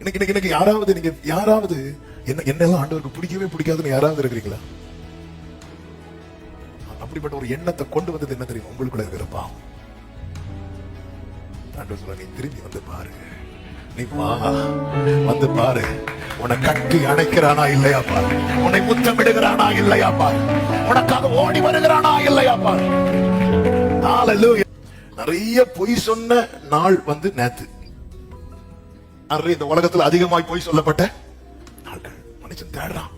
இன்னைக்கு யாராவது என்னெல்லாம் ஆண்டவருக்கு பிடிக்கவே பிடிக்காதுன்னு யாராவது இருக்கிறீங்களா? அப்படிப்பட்ட ஒரு எண்ணத்தை கொண்டு வந்தது என்ன தெரியும்? உங்களுக்குள்ள இருக்கிற பாவம். ஆண்டவர் சொல்ல, நீ திரும்பி வந்து பாரு, நீ வா, வந்து பாரு, உன்னை கட்டி அணைக்கிறானா இல்லையா பாரு, உன்னை முத்தமிடுகிறானா இல்லையா பாரு, உனக்காக ஓடி வருகிறானா இல்லையா பாரு. நிறைய பொய் சொன்ன நாள் வந்து நேத்து. இந்த உலகத்தில் அதிகமாய் பொய் சொல்லப்பட்ட நாட்கள். மனுஷன் தேடுறான்.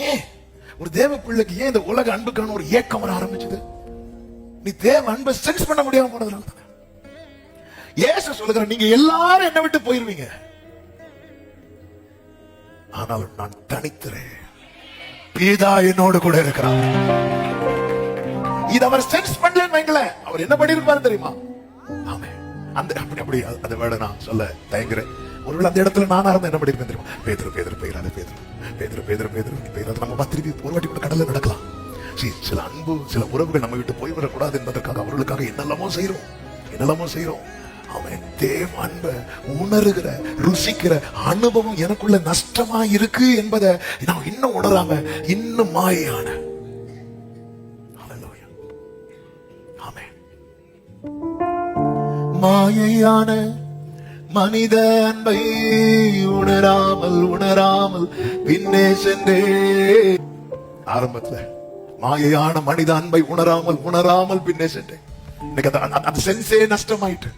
ஏன் ஒரு தேவ பிள்ளைக்கு ஏன் இந்த உலக அன்புக்கான ஒரு ஏக்கம் வர ஆரம்பிச்சது? நீ தேவ அன்பை சென்ஸ் பண்ண முடியாம போனதுனால. இயேசு சொல்லுகிற, நீங்க எல்லாரும் என்ன விட்டு போயிருவீங்க, ஆனால் நான் தனித்திறேன், பிதா என்னோடு கூட இருக்கிறார். இது அவர் சென்ஸ் பண்ணலன்னு வைங்களேன், அவர் என்ன பண்ணிருப்பாரு தெரியுமா? ஆமே, அப்படி அதை வேட நான் சொல்ல தயங்குறேன். ஒருவேளை அந்த இடத்துல நானா இருந்தா என்ன பண்ணிருப்பேன் தெரியுமா? பேதுரு நம்ம திருப்பி ஒரு வாட்டி கூட கடல்ல நடக்கலாம். சில அன்பு, சில உறவுகள் நம்ம விட்டு போய்விடக்கூடாது என்பதற்காக அவர்களுக்காக என்னெல்லாமோ செய்யறோம். அவன் தேவ அன்பை உணர்கிற, ருசிக்கிற அனுபவம் எனக்குள்ள நஷ்டமா இருக்கு என்பதை நான் இன்னும் உணராம இன்னும் மாயான மாயையான மனித அன்பை உணராமல் பின்னே சென்றே. ஆரம்பத்துல மாயையான மனித அன்பை உணராமல் பின்னே சென்றேன். இன்னைக்கு அந்த சென்ஸே நஷ்டமாயிட்டு.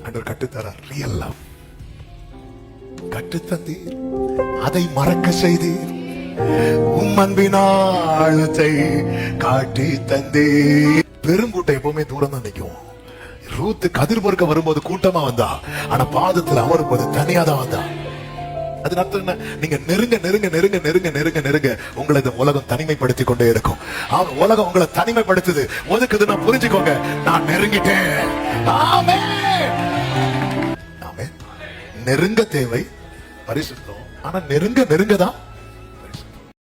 ஆண்டவர் கட்டுத்தரார். ரியல் லவ் கட்டுத்தந்தீர், அதை மறக்க செய்தீர், உம் அன்பின் ஆழத்தை காட்டி தந்தீர். பெருங்கூட்டம் எப்பவுமே தூரம் தான் நிற்கும். ரூத் கதிர் பொறுக்க வரும்போது கூட்டமா வந்தா, ஆனா பாதத்துல அமரும்போது தனியா தான் வந்தா. அது அர்த்தம் என்ன? நீங்க நெருங்க உங்களை இந்த உலகம் தனிமைப்படுத்தி கொண்டே இருக்கும். உலகம் உங்களை தனிமைப்படுத்துது, ஒதுக்குதுன்னா புரிஞ்சுக்கோங்க, நான் நெருங்கிட்டேன். நெருங்க தேவை பரிசுத்தம். ஆனா நெருங்க தான்